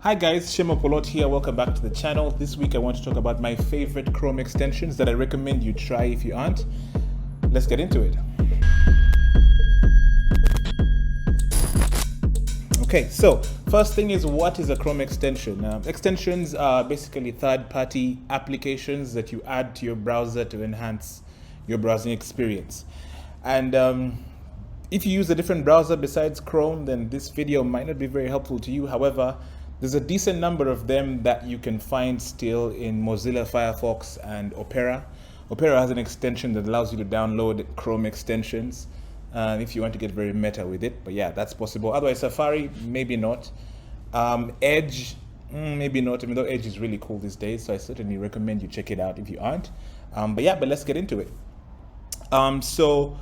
Hi guys, Shemo Polot here. Welcome back to the channel. This week I want to talk about my favorite Chrome extensions that I recommend you try if you aren't. Let's get into it. Okay, so first thing is, what is a Chrome extension? Extensions are basically third-party applications that you add to your browser to enhance your browsing experience. And if you use a different browser besides Chrome, then this video might not be very helpful to you. However, there's a decent number of them that you can find still in Mozilla Firefox and Opera. Opera has an extension that allows you to download Chrome extensions if you want to get very meta with it. But yeah, that's possible. Otherwise, Safari, maybe not. Edge, maybe not, even though Edge is really cool these days. So I certainly recommend you check it out if you aren't. But let's get into it. So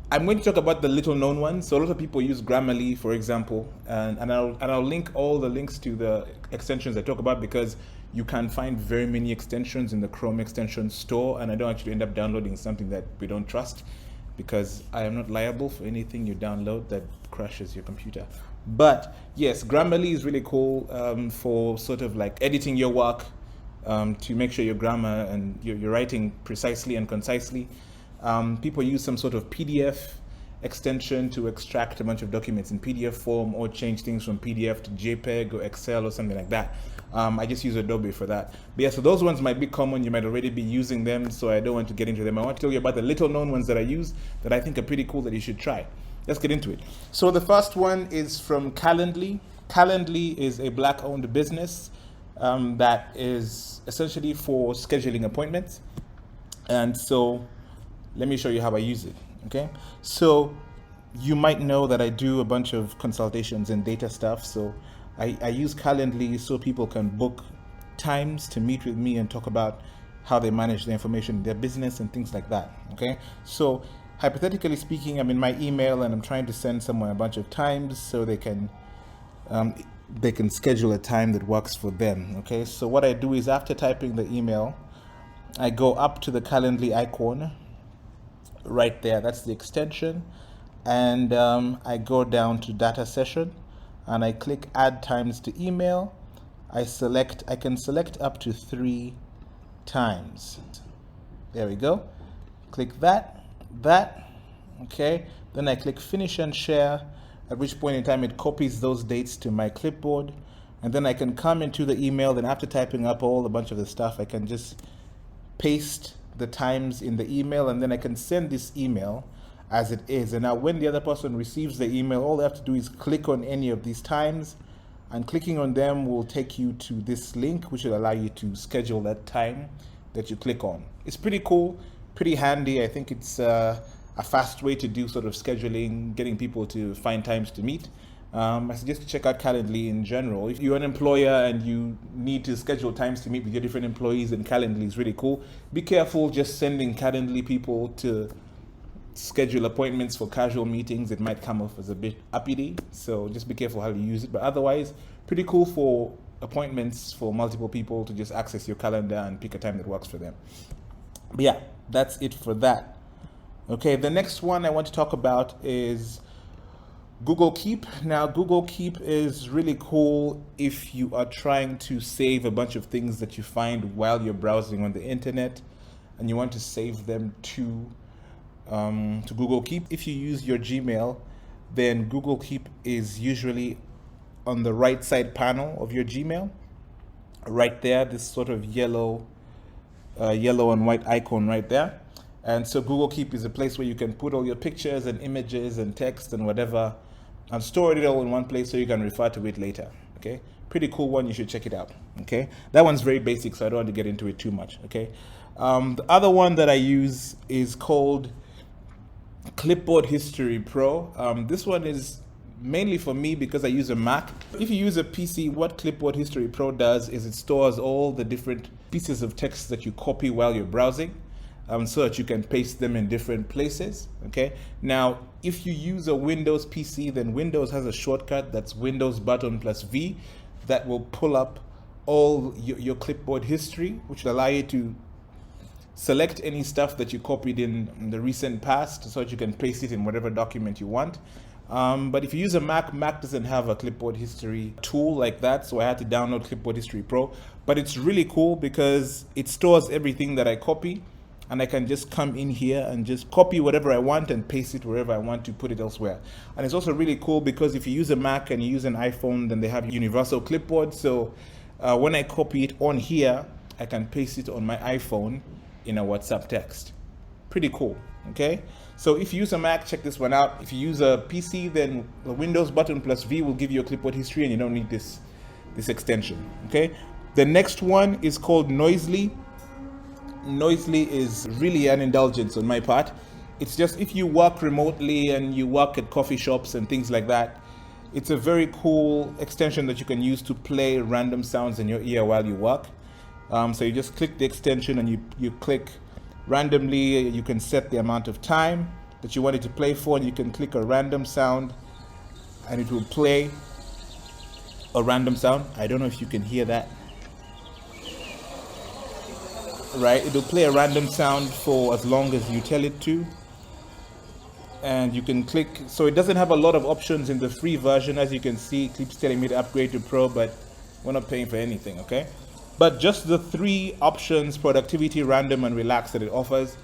I'm going to talk about the little known ones. So a lot of people use Grammarly, for example, and I'll link all the links to the extensions I talk about, because you can find very many extensions in the Chrome extension store, and I don't actually end up downloading something that we don't trust, because I am not liable for anything you download that crashes your computer. But yes, Grammarly is really cool for sort of like editing your work, to make sure your grammar and you're writing precisely and concisely. People use some sort of PDF extension to extract a bunch of documents in PDF form, or change things from PDF to JPEG or Excel or something like that. I just use Adobe for that. But yeah, so those ones might be common. You might already be using them, so I don't want to get into them. I want to tell you about the little known ones that I use that I think are pretty cool that you should try. Let's get into it. So the first one is from Calendly. Calendly is a Black-owned business that is essentially for scheduling appointments. And so let me show you how I use it, okay? So you might know that I do a bunch of consultations and data stuff. So I use Calendly so people can book times to meet with me and talk about how they manage the information in their business and things like that, okay? So hypothetically speaking, I'm in my email and I'm trying to send someone a bunch of times so they can schedule a time that works for them, okay? So what I do is, after typing the email, I go up to the Calendly icon right there, that's the extension, and I go down to data session and I click add times to email. I can select up to 3 times. There we go. Click that, okay. Then I click finish and share, at which point in time it copies those dates to my clipboard, and then I can come into the email. Then after typing up a bunch of the stuff, I can just paste the times in the email, and then I can send this email as it is. And now when the other person receives the email, all they have to do is click on any of these times, and clicking on them will take you to this link, which will allow you to schedule that time that you click on. It's pretty cool, pretty handy. I think it's a fast way to do sort of scheduling, getting people to find times to meet. I suggest you check out Calendly in general. If you're an employer and you need to schedule times to meet with your different employees, then Calendly is really cool. Be careful just sending Calendly people to schedule appointments for casual meetings. It might come off as a bit uppity, so just be careful how you use it. But otherwise, pretty cool for appointments for multiple people to just access your calendar and pick a time that works for them. But yeah, that's it for that. Okay, the next one I want to talk about is Google Keep. Now, Google Keep is really cool if you are trying to save a bunch of things that you find while you're browsing on the internet and you want to save them to Google Keep. If you use your Gmail, then Google Keep is usually on the right side panel of your Gmail, right there, this sort of yellow and white icon right there. And so Google Keep is a place where you can put all your pictures and images and text and whatever, and store it all in one place so you can refer to it later, okay? Pretty cool one, you should check it out, okay? That one's very basic, so I don't want to get into it too much, okay? The other one that I use is called Clipboard History Pro. This one is mainly for me because I use a Mac. If you use a PC, what Clipboard History Pro does is it stores all the different pieces of text that you copy while you're browsing, so that you can paste them in different places, okay? Now, if you use a Windows PC, then Windows has a shortcut that's Windows button plus V that will pull up all your clipboard history, which will allow you to select any stuff that you copied in the recent past so that you can paste it in whatever document you want. But if you use a Mac doesn't have a clipboard history tool like that, so I had to download Clipboard History Pro. But it's really cool because it stores everything that I copy, and I can just come in here and just copy whatever I want and paste it wherever I want to put it elsewhere. And it's also really cool because if you use a Mac and you use an iPhone, then they have universal clipboard. So when I copy it on here, I can paste it on my iPhone in a WhatsApp text. Pretty cool, okay? So if you use a Mac, check this one out. If you use a PC, then the Windows button plus V will give you a clipboard history, and you don't need this extension, okay? The next one is called Noisli. Noisli is really an indulgence on my part. It's just if you work remotely and you work at coffee shops and things like that, it's a very cool extension that you can use to play random sounds in your ear while you work. So you just click the extension and you click randomly. You can set the amount of time that you want it to play for, and you can click a random sound and it will play a random sound. I don't know if you can hear that. Right, it'll play a random sound for as long as you tell it to, and you can click. So it doesn't have a lot of options in the free version. As you can see, it keeps telling me to upgrade to Pro, but we're not paying for anything, okay? But just the 3 options, productivity, random, and relax, that it offers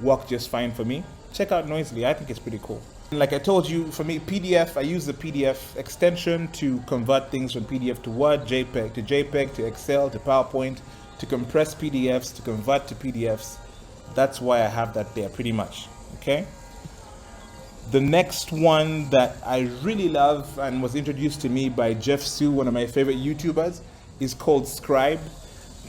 work just fine for me. Check out Noisli. I think it's pretty cool. Like I told you, for me, PDF, I use the PDF extension to convert things from PDF to Word, JPEG to Excel to PowerPoint, to compress PDFs, to convert to PDFs. That's why I have that there pretty much, okay? The next one that I really love and was introduced to me by Jeff Sue, one of my favorite YouTubers, is called Scribe.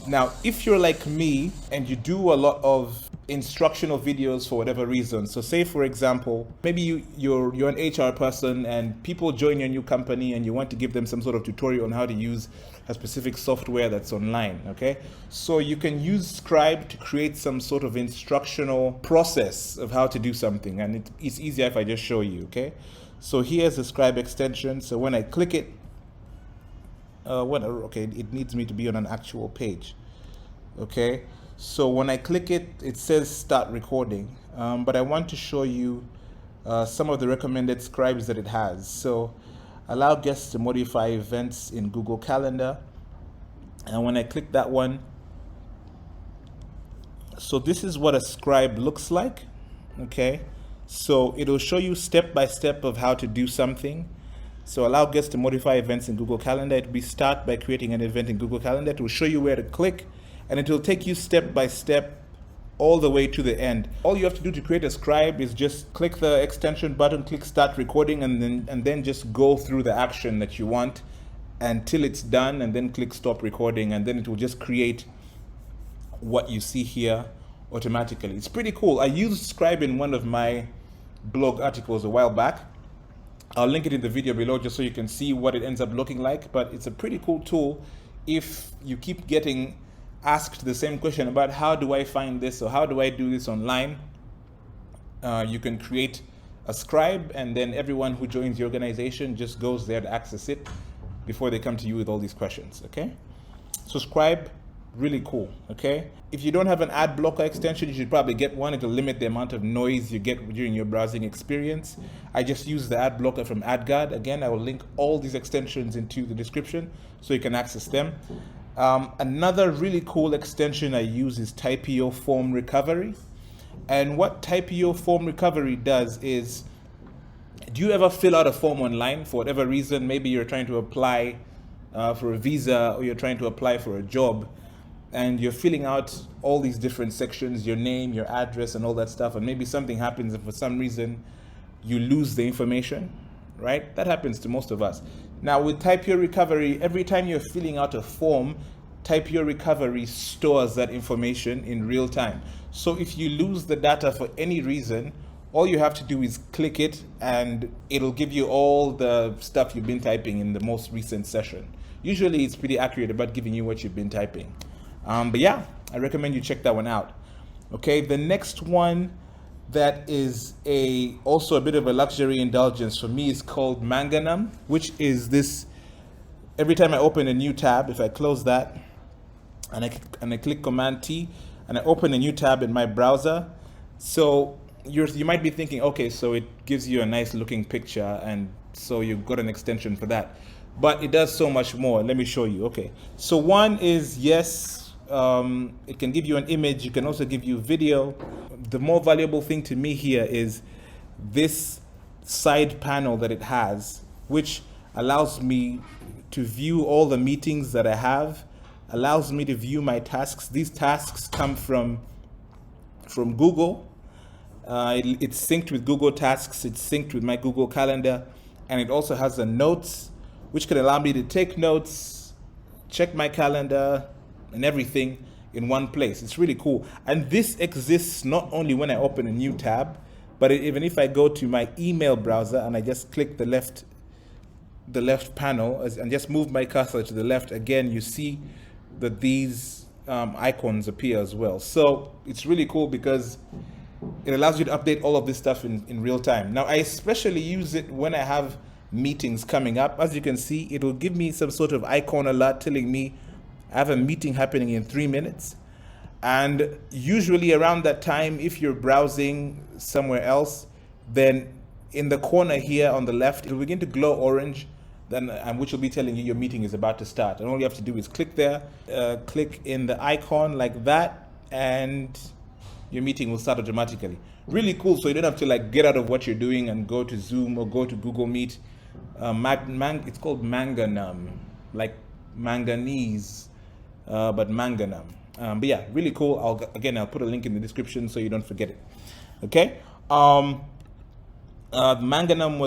Now, if you're like me and you do a lot of instructional videos for whatever reason, so say for example, maybe you're an HR person and people join your new company and you want to give them some sort of tutorial on how to use a specific software that's online, okay? So you can use Scribe to create some sort of instructional process of how to do something, and it's easier if I just show you, okay? So here's the Scribe extension. So when I click it, it needs me to be on an actual page, okay? So when I click it, it says start recording, but I want to show you some of the recommended scribes that it has. So allow guests to modify events in Google Calendar, and when I click that one, so this is what a scribe looks like, okay? So it'll show you step by step of how to do something. So allow guests to modify events in Google Calendar. It will be start by creating an event in Google Calendar. It will show you where to click, and it will take you step by step all the way to the end. All you have to do to create a scribe is just click the extension button, click start recording, and then just go through the action that you want until it's done, and then click stop recording, and then it will just create what you see here automatically. It's pretty cool. I used Scribe in one of my blog articles a while back. I'll link it in the video below just so you can see what it ends up looking like, but it's a pretty cool tool if you keep getting asked the same question about how do I find this or how do I do this online. You can create a scribe, and then everyone who joins the organization just goes there to access it before they come to you with all these questions, okay? So Scribe, really cool, okay? If you don't have an ad blocker extension, you should probably get one. It'll limit the amount of noise you get during your browsing experience. I just use the ad blocker from AdGuard. Again, I will link all these extensions into the description so you can access them. Another really cool extension I use is Typio Form Recovery. And what Typio Form Recovery does is, do you ever fill out a form online for whatever reason? Maybe you're trying to apply for a visa, or you're trying to apply for a job, and you're filling out all these different sections, your name, your address, and all that stuff, and maybe something happens and for some reason you lose the information, right? That happens to most of us. Now with Typio Recovery, every time you're filling out a form, Typio Recovery stores that information in real time. So if you lose the data for any reason, all you have to do is click it and it'll give you all the stuff you've been typing in the most recent session. Usually it's pretty accurate about giving you what you've been typing. But yeah, I recommend you check that one out. Okay, the next one that is also a bit of a luxury indulgence for me is called Manganum, which is this, every time I open a new tab, if I close that and I click Command T and I open a new tab in my browser, so you might be thinking, okay, so it gives you a nice looking picture, and so you've got an extension for that. But it does so much more. Let me show you. Okay, so one is, yes, it can give you an image. You can also give you video. The more valuable thing to me here is this side panel that it has, which allows me to view all the meetings that I have, allows me to view my tasks. These tasks come from Google. It's synced with Google Tasks, it's synced with my Google Calendar, and it also has the notes, which can allow me to take notes, check my calendar, and everything in one place. It's really cool. And this exists not only when I open a new tab, but even if I go to my email browser and I just click the left panel and just move my cursor to the left, again, you see that these icons appear as well. So it's really cool because it allows you to update all of this stuff in real time. Now, I especially use it when I have meetings coming up. As you can see, it will give me some sort of icon alert telling me I have a meeting happening in 3 minutes. And usually around that time, if you're browsing somewhere else, then in the corner here on the left, it will begin to glow orange, then which will be telling you your meeting is about to start. And all you have to do is click there, click in the icon like that, and your meeting will start automatically. Really cool, so you don't have to like get out of what you're doing and go to Zoom or go to Google Meet. It's called Manganum, like manganese, but Manganum. But yeah, really cool. I'll put a link in the description so you don't forget it. Okay. Manganum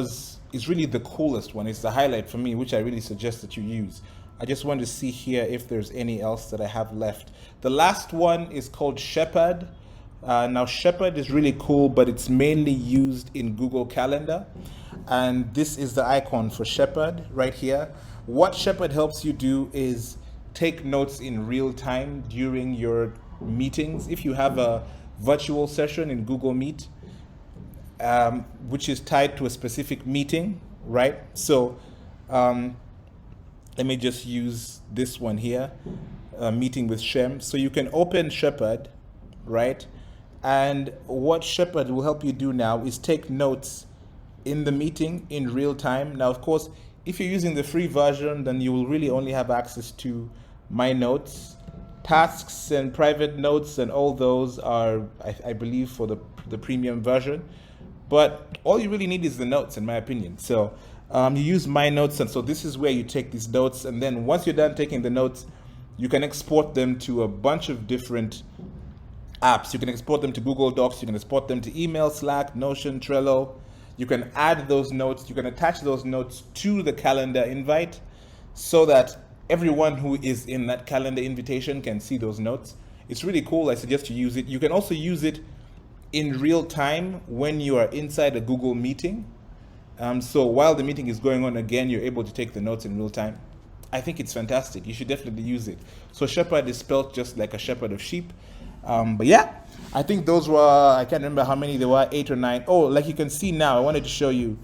is really the coolest one. It's the highlight for me, which I really suggest that you use. I just want to see here if there's any else that I have left. The last one is called Shepherd. Now Shepherd is really cool, but it's mainly used in Google Calendar. And this is the icon for Shepherd right here. What Shepherd helps you do is take notes in real time during your meetings. If you have a virtual session in Google Meet, which is tied to a specific meeting, right? So let me just use this one here, meeting with Shem. So you can open Shepherd, right? And what Shepherd will help you do now is take notes in the meeting in real time. Now, of course, if you're using the free version, then you will really only have access to my notes. Tasks and private notes and all those are, I believe, for the premium version. But all you really need is the notes, in my opinion. So you use my notes, and so this is where you take these notes. And then once you're done taking the notes, you can export them to a bunch of different apps. You can export them to Google Docs, you can export them to email, Slack, Notion, Trello. You can add those notes, you can attach those notes to the calendar invite so that everyone who is in that calendar invitation can see those notes. It's really cool. I suggest you use it. You can also use it in real time when you are inside a Google meeting. So while the meeting is going on, again, you're able to take the notes in real time. I think it's fantastic. You should definitely use it. So shepherd is spelled just like a shepherd of sheep. But yeah, I think those were, I can't remember how many there were, 8 or 9. Oh, like you can see now, I wanted to show you.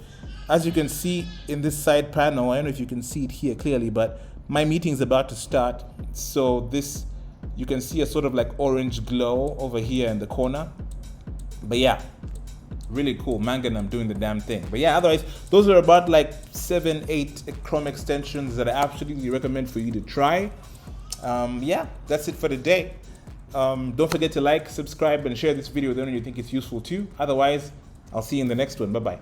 As you can see in this side panel, I don't know if you can see it here clearly, but my meeting is about to start. So this, you can see a sort of like orange glow over here in the corner. But yeah, really cool. Manganum doing the damn thing. But yeah, otherwise, those are about like 7, 8 Chrome extensions that I absolutely recommend for you to try. Yeah, that's it for today. Don't forget to like, subscribe, and share this video with anyone you think it's useful too. Otherwise, I'll see you in the next one. Bye-bye.